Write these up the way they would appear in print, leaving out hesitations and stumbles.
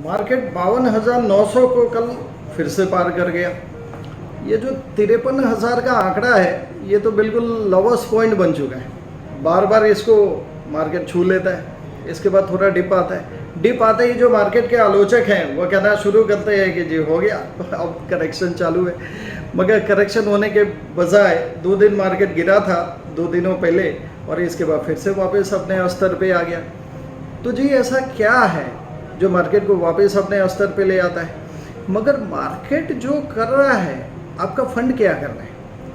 Market 52,900 को कल फिर से पार कर गया। ये जो 53,000 का आंकड़ा है ये तो बिल्कुल लोवेस्ट पॉइंट बन चुका है। बार बार इसको मार्केट छू लेता है, इसके बाद थोड़ा डिप आता है। डिप आते ही जो मार्केट के आलोचक हैं वो कहना शुरू करते हैं कि जी हो गया, अब करेक्शन चालू है। मगर करेक्शन होने के बजाय 2 दिन मार्केट गिरा था 2 दिनों पहले, और इसके बाद फिर से वापस अपने स्तर पे आ गया। तो जी ऐसा क्या है जो मार्केट को वापस अपने स्तर पे ले आता है? मगर मार्केट जो कर रहा है, आपका फंड क्या कर रहा है?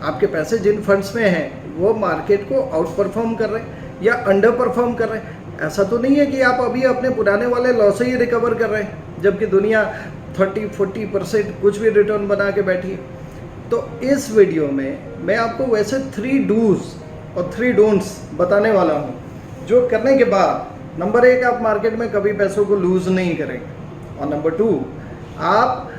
आपके पैसे जिन फंड्स में हैं वो मार्केट को आउट परफॉर्म कर रहे हैं या अंडर परफॉर्म कर रहे हैं। ऐसा तो नहीं है कि आप अभी अपने पुराने वाले लॉस ही रिकवर कर रहे हैं, जबकि दुनिया 30-40% कुछ भी रिटर्न बना के बैठी है। तो इस वीडियो में मैं आपको वैसे 3 डूज और 3 डोंट्स बताने वाला हूँ, जो करने के बाद नंबर 1 आप मार्केट में कभी पैसों को लूज नहीं करेंगे, और नंबर 2 आप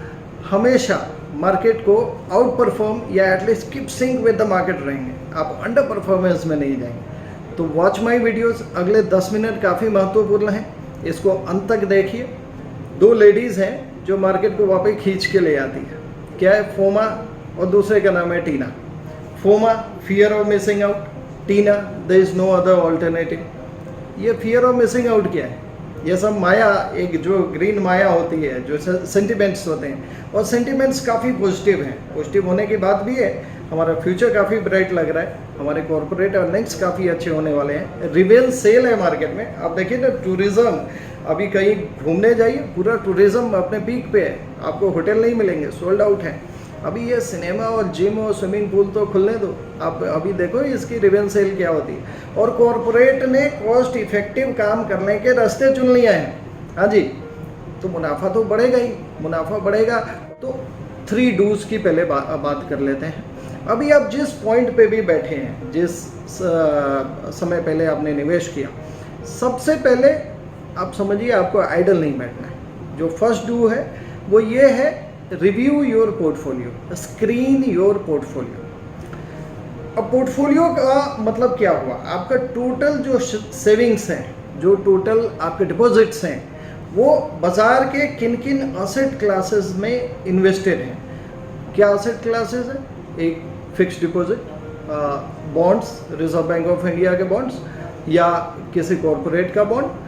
हमेशा मार्केट को आउट परफॉर्म या at least keep sync with the market रहेंगे, आप अंडर परफॉर्मेंस में नहीं जाएंगे। तो वॉच माई वीडियोस, अगले 10 मिनट काफ़ी महत्वपूर्ण हैं, इसको अंत तक देखिए। 2 लेडीज़ हैं जो मार्केट को वापस खींच के ले आती है। क्या है? फोमा, और दूसरे का नाम है TINA. FOMO, fear of missing out. TINA, there is no other alternative. ये फियर ऑफ मिसिंग आउट क्या है? ये सब माया, एक जो ग्रीन माया होती है, जो सेंटिमेंट्स होते हैं, और सेंटिमेंट्स काफ़ी पॉजिटिव हैं। पॉजिटिव होने की बात भी है, हमारा फ्यूचर काफ़ी ब्राइट लग रहा है, हमारे कॉर्पोरेट अर्निंग्स काफ़ी अच्छे होने वाले हैं। रिवेल सेल है मार्केट में। आप देखिए ना, टूरिज़्म, अभी कहीं घूमने जाइए, पूरा टूरिज़्म अपने पीक पे है, आपको होटल नहीं मिलेंगे, सोल्ड आउट है। अभी ये सिनेमा और जिम और स्विमिंग पूल तो खुलने दो, आप अभी देखो इसकी रिवेल सेल क्या होती है। और कॉर्पोरेट ने कॉस्ट इफेक्टिव काम करने के रास्ते चुन लिए हैं। हाँ जी, तो मुनाफा तो बढ़ेगा ही, मुनाफा बढ़ेगा। तो 3 डूज की पहले बात कर लेते हैं। अभी आप जिस पॉइंट पे भी बैठे हैं, जिस समय पहले आपने निवेश किया, सबसे पहले आप समझिए आपको आइडल नहीं बैठना है। जो फर्स्ट डू है वो ये है, review your portfolio, screen your portfolio. अब पोर्टफोलियो का मतलब क्या हुआ? आपका टोटल जो सेविंग्स हैं, जो टोटल आपके डिपॉजिट्स हैं, वो बाजार के किन किन असेट क्लासेस में इन्वेस्टेड हैं। क्या असेट क्लासेस है? एक fixed deposit, bonds, reserve bank of India के बॉन्ड्स या किसी कॉर्पोरेट का बॉन्ड।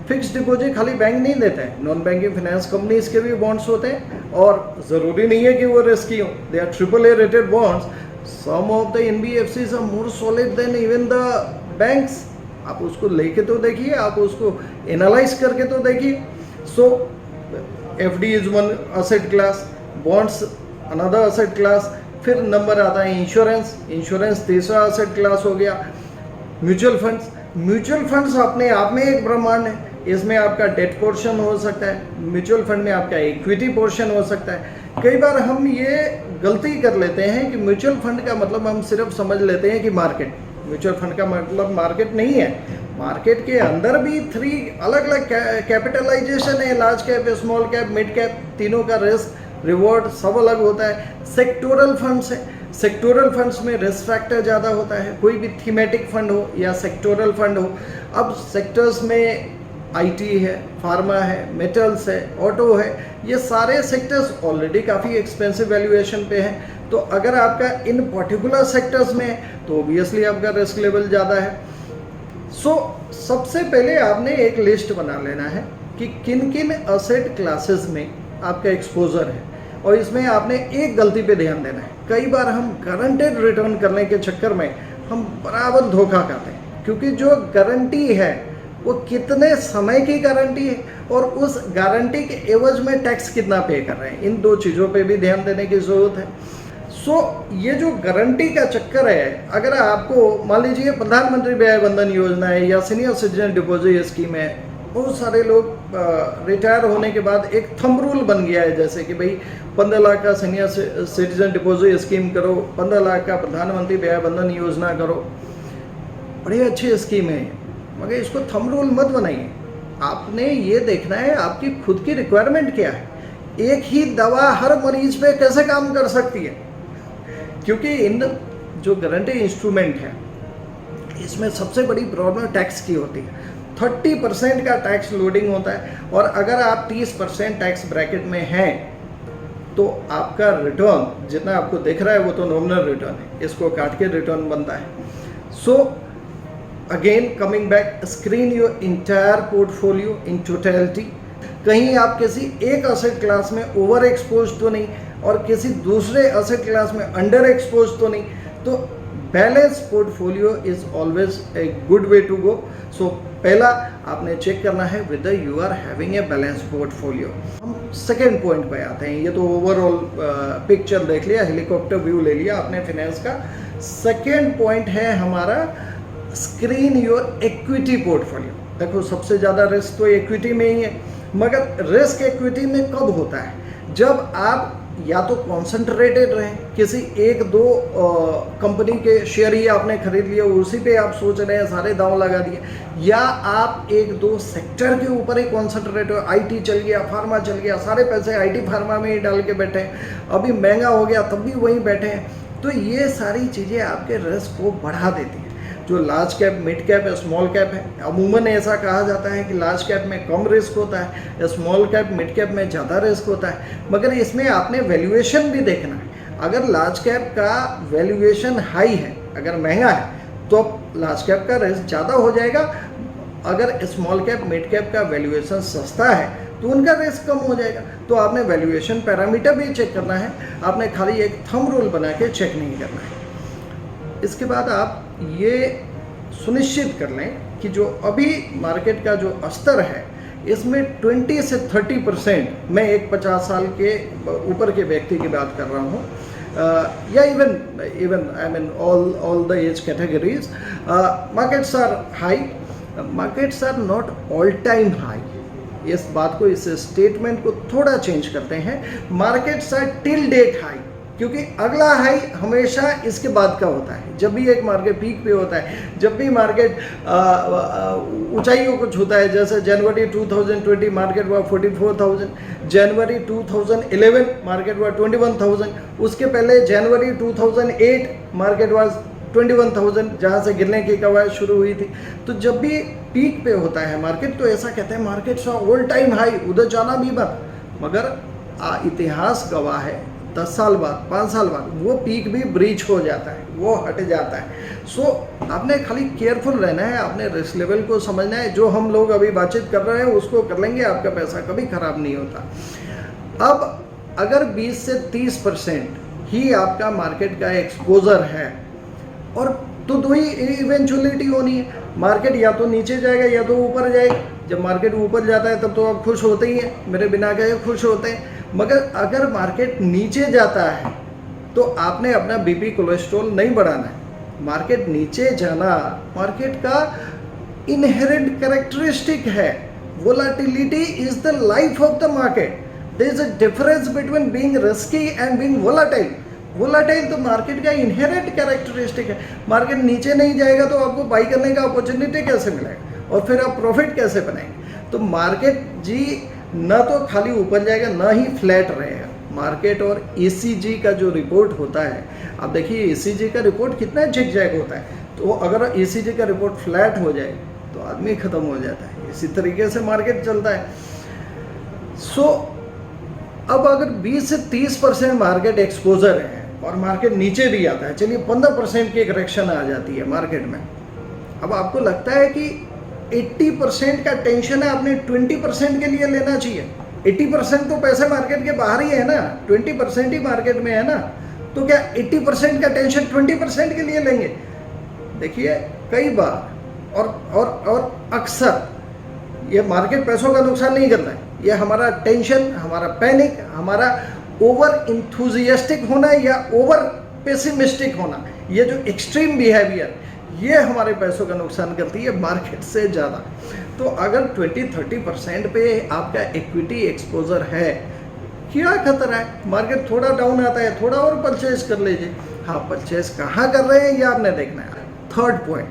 फिक्स्ड डिपॉजिट खाली बैंक नहीं देते हैं, नॉन बैंकिंग फाइनेंस कंपनीज के भी बॉन्ड्स होते हैं, और ज़रूरी नहीं है कि वो रिस्की हो। They are AAA rated bonds. Some of the NBFCs are more solid than even the banks. आप उसको लेके तो देखिए, आप उसको एनालाइज करके तो देखिए। सो FD is one asset class, bonds another asset class. फिर नंबर आता है इंश्योरेंस, इंश्योरेंस तीसरा असेट क्लास हो गया। म्यूचुअल फंड्स, म्यूचुअल फंड्स अपने आप में एक ब्रह्मांड है। इसमें आपका डेट पोर्शन हो सकता है, म्यूचुअल फंड में आपका इक्विटी पोर्शन हो सकता है। कई बार हम ये गलती कर लेते हैं कि म्यूचुअल फंड का मतलब हम सिर्फ समझ लेते हैं कि मार्केट। म्यूचुअल फंड का मतलब मार्केट नहीं है। मार्केट के अंदर भी 3 अलग अलग कैपिटलाइजेशन है, large cap, small cap, mid cap, तीनों का रिस्क रिवॉर्ड सब अलग होता है। सेक्टोरल फंड्स है, सेक्टोरल फंड्स में रिस्क फैक्टर ज़्यादा होता है, कोई भी थीमेटिक फंड हो या सेक्टोरल फंड हो। अब सेक्टर्स में IT है, फार्मा है, मेटल्स है, ऑटो है, ये सारे सेक्टर्स ऑलरेडी काफ़ी एक्सपेंसिव वैल्यूएशन पे हैं। तो अगर आपका इन पर्टिकुलर सेक्टर्स में है तो ऑब्वियसली आपका रिस्क लेवल ज़्यादा है। सो सबसे पहले आपने एक लिस्ट बना लेना है कि किन किन असेट क्लासेस में आपका एक्सपोजर है, और इसमें आपने एक गलती पे ध्यान देना है। कई बार हम गारंटेड रिटर्न करने के चक्कर में हम बराबर धोखा खाते हैं, क्योंकि जो गारंटी है वो कितने समय की गारंटी है और उस गारंटी के एवज में टैक्स कितना पे कर रहे हैं, इन 2 चीज़ों पे भी ध्यान देने की ज़रूरत है। सो ये जो गारंटी का चक्कर है, अगर आपको मान लीजिए प्रधानमंत्री व्यय बंधन योजना है या सीनियर सिटीजन डिपॉजिट स्कीम है, बहुत सारे लोग रिटायर होने के बाद एक थंब रूल बन गया है, जैसे कि भाई 15 लाख का सीनियर सिटीजन डिपॉजिट स्कीम करो, 15 लाख का प्रधानमंत्री व्यय बंधन योजना करो। बड़ी अच्छी स्कीम है, मगर इसको थंब रूल मत बनाइए। आपने ये देखना है आपकी खुद की रिक्वायरमेंट क्या है। एक ही दवा हर मरीज पे कैसे काम कर सकती है, क्योंकि इन जो गारंटी इंस्ट्रूमेंट है इसमें सबसे बड़ी प्रॉब्लम टैक्स की होती है। 30% का टैक्स लोडिंग होता है, और अगर आप 30% टैक्स ब्रैकेट में हैं तो आपका रिटर्न जितना आपको दिख रहा है वो तो नॉमिनल रिटर्न है, इसको काट के रिटर्न बनता है। So again coming back, screen your entire portfolio in totality. कहीं आप किसी एक असेट क्लास में ओवर एक्सपोज तो नहीं और किसी दूसरे असेट क्लास में अंडर एक्सपोज तो नहीं। तो balance portfolio is always a good way to go. So पहला आपने चेक करना है whether you are having a balance portfolio. हम सेकेंड पॉइंट पे आते हैं। ये तो ओवरऑल पिक्चर देख लिया, हेलीकॉप्टर व्यू ले लिया आपने फाइनेंस का। सेकेंड पॉइंट है हमारा स्क्रीन योर इक्विटी पोर्टफोलियो। देखो सबसे ज़्यादा रिस्क तो इक्विटी में ही है, मगर रिस्क इक्विटी में कब होता है? जब आप या तो कॉन्सेंट्रेटेड रहें, किसी एक दो कंपनी के शेयर ही आपने खरीद लिए, उसी पे आप सोच रहे हैं सारे दांव लगा दिए, या आप एक दो सेक्टर के ऊपर ही कॉन्सेंट्रेट हो, आईटी चल गया, फार्मा चल गया, सारे पैसे आईटी फार्मा में ही डाल के बैठे हैं, अभी महंगा हो गया तब भी वहीं बैठे हैं। तो ये सारी चीज़ें आपके रिस्क को बढ़ा देती हैं। जो large cap, mid cap, small cap है, अमूमन ऐसा कहा जाता है कि लार्ज कैप में कम रिस्क होता है, स्मॉल कैप, मिड कैप में ज़्यादा रिस्क होता है, मगर इसमें आपने वैल्यूएशन भी देखना है। अगर लार्ज कैप का वैल्यूएशन हाई है, अगर महंगा है, तो लार्ज कैप का रिस्क ज़्यादा हो जाएगा। अगर स्मॉल कैप, मिड कैप का वैल्यूएशन सस्ता है तो उनका रिस्क कम हो जाएगा। तो आपने वैल्यूएशन पैरामीटर भी चेक करना है, आपने खाली एक थंब रूल बना के चेक नहीं करना है। इसके बाद आप ये सुनिश्चित कर लें कि जो अभी मार्केट का जो स्तर है इसमें 20 से 30%, मैं एक 50 साल के ऊपर के व्यक्ति की बात कर रहा हूँ, या even I mean all the age categories, markets are high, markets are not all time high. इस बात को, इस स्टेटमेंट को थोड़ा चेंज करते हैं, markets are till date high, क्योंकि अगला हाई हमेशा इसके बाद का होता है। जब भी एक मार्केट पीक पे होता है, जब भी मार्केट ऊंचाइयों को छूता है, जैसे जनवरी 2020 मार्केट हुआ 44,000, जनवरी 2011 मार्केट हुआ 21,000, उसके पहले जनवरी 2008 मार्केट हुआ 21,000, जहाँ से गिरने की कवायद शुरू हुई थी। तो जब भी पीक पे होता है मार्केट तो ऐसा कहते हैं मार्केट ऑल टाइम हाई, उधर जाना भी मत। मगर इतिहास गवाह है 10 साल बाद, 5 साल बाद वो पीक भी ब्रीच हो जाता है, वो हट जाता है। सो आपने खाली केयरफुल रहना है, आपने रिस्क लेवल को समझना है। जो हम लोग अभी बातचीत कर रहे हैं उसको कर लेंगे, आपका पैसा कभी खराब नहीं होता। अब अगर 20 से 30% ही आपका मार्केट का एक्सपोजर है, और तो दो ही इवेंचुअलिटी होनी है, मार्केट या तो नीचे जाएगा या तो ऊपर जाएगा। जब मार्केट ऊपर जाता है तब तो आप खुश होते ही हैं, मेरे बिना कहे खुश होते हैं। मगर अगर मार्केट नीचे जाता है तो आपने अपना बीपी कोलेस्ट्रॉल नहीं बढ़ाना है। मार्केट नीचे जाना मार्केट का इनहेरेंट कैरेक्टरिस्टिक है। Volatility is the life of the market. There is a difference between being risky and being volatile. Volatile तो मार्केट का इनहेरेंट कैरेक्टरिस्टिक है। मार्केट नीचे नहीं जाएगा तो आपको बाई करने का अपॉर्चुनिटी कैसे मिलेगा और फिर आप प्रॉफिट कैसे बनाएंगे? तो मार्केट जी ना तो खाली ऊपर जाएगा ना ही फ्लैट रहेगा। मार्केट और ECG का जो रिपोर्ट होता है, आप देखिए ECG का रिपोर्ट कितना झिकझैक होता है। तो अगर ECG का रिपोर्ट फ्लैट हो जाए तो आदमी ख़त्म हो जाता है। इसी तरीके से मार्केट चलता है। सो अब अगर 20 से 30% मार्केट एक्सपोजर है और मार्केट नीचे भी आता है, चलिए 15% की करेक्शन आ जाती है मार्केट में, अब आपको लगता है कि 80% का टेंशन है, आपने 20% के लिए लेना चाहिए। 80% तो पैसे मार्केट के बाहर ही है ना, 20% ही मार्केट में है ना, तो क्या 80% का टेंशन 20% के लिए लेंगे? देखिए कई बार और अक्सर ये मार्केट पैसों का नुकसान नहीं करता है, ये हमारा टेंशन, हमारा पैनिक, हमारा ओवर इंथुजियास्टिक होना या ओवर पेसिमिस्टिक होना, ये जो एक्सट्रीम बिहेवियर, ये हमारे पैसों का नुकसान करती है मार्केट से ज़्यादा। तो अगर 20-30% पे आपका इक्विटी एक्सपोजर है, क्या खतरा है? मार्केट थोड़ा डाउन आता है, थोड़ा और परचेज कर लीजिए। हाँ, परचेज कहाँ कर रहे हैं ये आपने देखना है। थर्ड पॉइंट,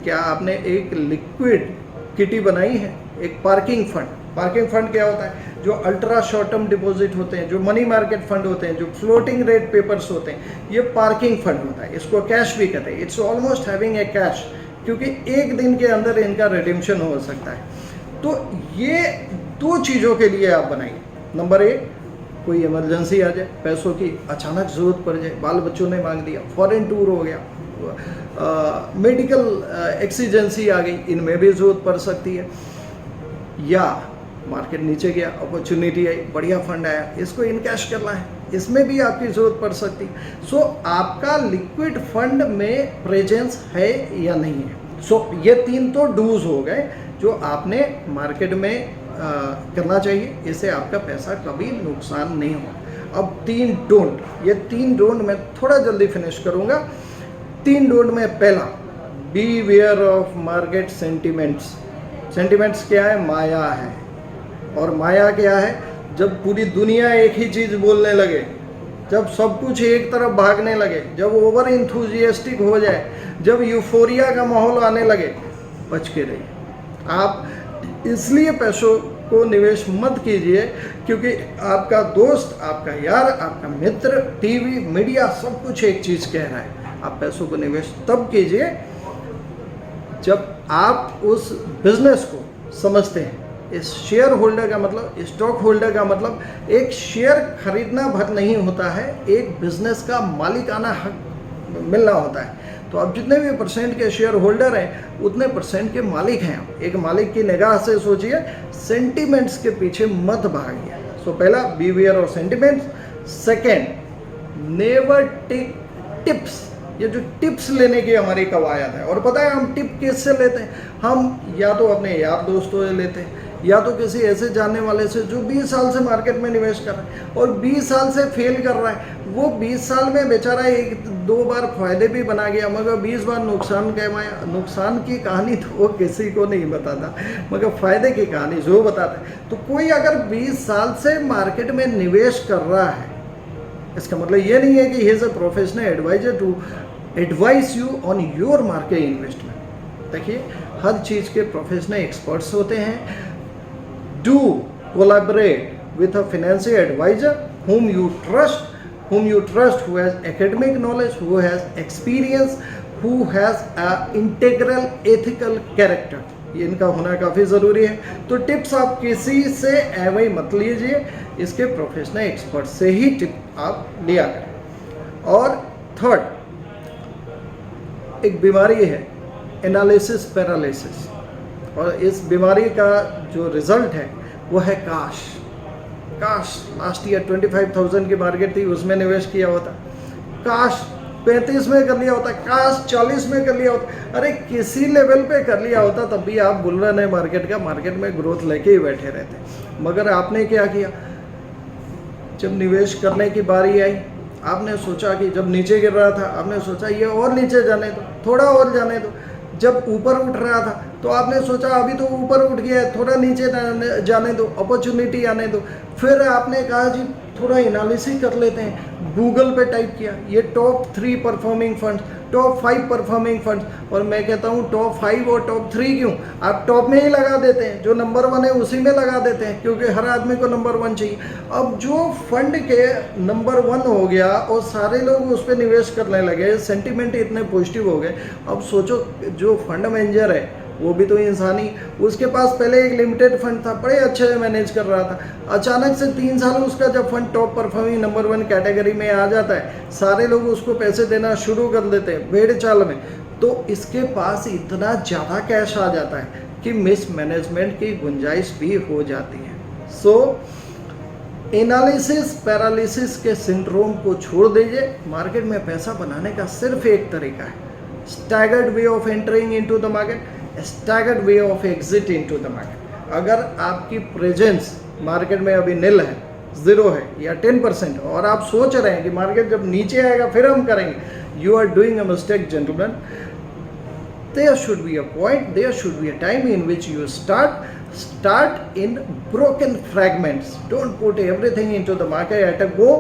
क्या आपने एक लिक्विड किटी बनाई है, एक पार्किंग फंड? पार्किंग फंड क्या होता है? जो अल्ट्रा शॉर्ट टर्म डिपॉजिट होते हैं, जो मनी मार्केट फंड होते हैं, जो फ्लोटिंग रेट पेपर्स होते हैं, ये पार्किंग फंड होता है। इसको कैश भी कहते हैं। It's almost having a cash. क्योंकि एक दिन के अंदर इनका रिडीम्पशन हो सकता है। तो ये 2 चीज़ों के लिए आप बनाइए। नंबर 1, कोई इमरजेंसी आ जाए, पैसों की अचानक ज़रूरत पड़ जाए, बाल बच्चों ने मांग दिया, फॉरेन टूर हो गया, मेडिकल एक्सीजेंसी आ गई, इनमें भी ज़रूरत पड़ सकती है। या मार्केट नीचे गया, अपॉर्चुनिटी आई, बढ़िया फंड आया, इसको इनकैश करना है, इसमें भी आपकी ज़रूरत पड़ सकती है। सो आपका लिक्विड फंड में प्रेजेंस है या नहीं है। सो ये 3 तो डूज हो गए जो आपने मार्केट में करना चाहिए, इससे आपका पैसा कभी नुकसान नहीं होगा। अब 3 डोंट, ये 3 डोंट मैं थोड़ा जल्दी फिनिश करूंगा। 3 डोंट में पहला, beware of market sentiments. Sentiments क्या है? माया है। और माया क्या है? जब पूरी दुनिया एक ही चीज़ बोलने लगे, जब सब कुछ एक तरफ भागने लगे, जब ओवर इंथुजियास्टिक हो जाए, जब यूफोरिया का माहौल आने लगे, बच के रहिए। आप इसलिए पैसों को निवेश मत कीजिए क्योंकि आपका दोस्त, आपका यार, आपका मित्र, टीवी, मीडिया सब कुछ एक चीज़ कह रहा है। आप पैसों को निवेश तब कीजिए जब आप उस बिजनेस को समझते हैं। इस शेयर होल्डर का मतलब, स्टॉक होल्डर का मतलब एक शेयर खरीदना भर नहीं होता है, एक बिजनेस का मालिकाना हक मिलना होता है। तो आप जितने भी परसेंट के शेयर होल्डर हैं उतने परसेंट के मालिक हैं। एक मालिक की निगाह से सोचिए, सेंटिमेंट्स के पीछे मत भागिए। सो पहला, beware of sentiments. Second, never take tips. ये जो टिप्स लेने की हमारी कवायद है, और पता है हम टिप किससे लेते हैं? हम या तो अपने यार दोस्तों से लेते हैं, या तो किसी ऐसे जानने वाले से जो 20 साल से मार्केट में निवेश कर रहा है और 20 साल से फेल कर रहा है। वो 20 साल में बेचारा 1-2 बार फायदे भी बना गया, मगर 20 बार नुकसान कमाया। नुकसान की कहानी तो वो किसी को नहीं बताता, मगर फायदे की कहानी जो बताता है। तो कोई अगर 20 साल से मार्केट में निवेश कर रहा है, इसका मतलब ये नहीं है कि he is a professional advisor to advise you on your market investment. देखिए, हर चीज़ के प्रोफेशनल एक्सपर्ट्स होते हैं। Do collaborate with a financial advisor whom you trust, who has academic knowledge, who has experience, who has a integral ethical character. ये इनका होना काफ़ी ज़रूरी है। तो टिप्स आप किसी से एवं मत लीजिए, इसके प्रोफेशनल एक्सपर्ट से ही टिप आप लिया करें। और थर्ड, एक बीमारी है एनालिसिस पैरालिसिस, और इस बीमारी का जो रिजल्ट है वो है काश। लास्ट ईयर 25,000 की मार्केट थी, उसमें निवेश किया होता, काश 35 में कर लिया होता, काश 40 में कर लिया होता। अरे किसी लेवल पे कर लिया होता तब भी आप बुल रहे हैं मार्केट का, मार्केट में ग्रोथ लेके ही बैठे रहते। मगर आपने क्या किया? जब निवेश करने की बारी आई, आपने सोचा कि जब नीचे गिर रहा था, आपने सोचा ये और नीचे जाने दो, थोड़ा और जाने दो। जब ऊपर उठ रहा था तो आपने सोचा अभी तो ऊपर उठ गया है, थोड़ा नीचे जाने दो, अपॉर्चुनिटी आने दो। फिर आपने कहा जी थोड़ा एनालिसिस कर लेते हैं, गूगल पे टाइप किया ये top 3 performing funds, top 5 performing funds, और मैं कहता हूँ टॉप 5 और टॉप 3 क्यों, आप टॉप में ही लगा देते हैं, जो नंबर 1 है उसी में लगा देते हैं, क्योंकि हर आदमी को नंबर 1 चाहिए। अब जो फंड के नंबर 1 हो गया और सारे लोग उस पर निवेश करने लगे, सेंटिमेंट इतने पॉजिटिव हो गए। अब सोचो जो फंड मैनेजर है वो भी तो इंसानी, उसके पास पहले एक लिमिटेड फंड था, बड़े अच्छे से मैनेज कर रहा था, अचानक से 3 साल उसका जब fund top performing number 1 category में आ जाता है, सारे लोग उसको पैसे देना शुरू कर देते हैं भेड़ चाल में, तो इसके पास इतना ज़्यादा कैश आ जाता है कि मिस मैनेजमेंट की गुंजाइश भी हो जाती है। सो एनालिसिस पैरालिसिस के सिंड्रोम को छोड़ दीजिए। मार्केट में पैसा बनाने का सिर्फ एक तरीका है, staggered way of entering into the market, staggered way of exit into the market. अगर आपकी प्रेजेंस मार्केट में अभी निल है, 0 है या 10%, और आप सोच रहे हैं कि मार्केट जब नीचे आएगा फिर हम करेंगे, you are doing a mistake gentleman. There should be a point, there should be a time in which you start in broken fragments. Don't put everything into the market at a go.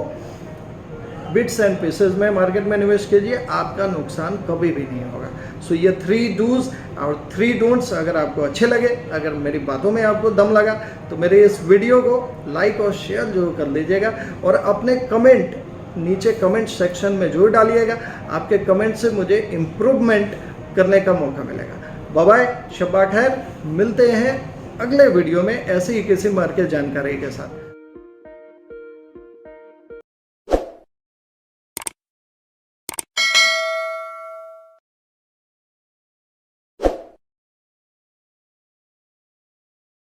Bits and pieces में market में निवेश कीजिए, आपका नुकसान कभी भी नहीं होगा। सो ये 3 डूज और 3 डोंट्स अगर आपको अच्छे लगे, अगर मेरी बातों में आपको दम लगा, तो मेरे इस वीडियो को लाइक और शेयर जरूर कर लीजिएगा, और अपने कमेंट नीचे कमेंट सेक्शन में जरूर डालिएगा। आपके कमेंट से मुझे इम्प्रूवमेंट करने का मौका मिलेगा। बाय बाय, शब्बा खैर, मिलते हैं अगले वीडियो में ऐसे ही किसी मार्केट जानकारी के साथ।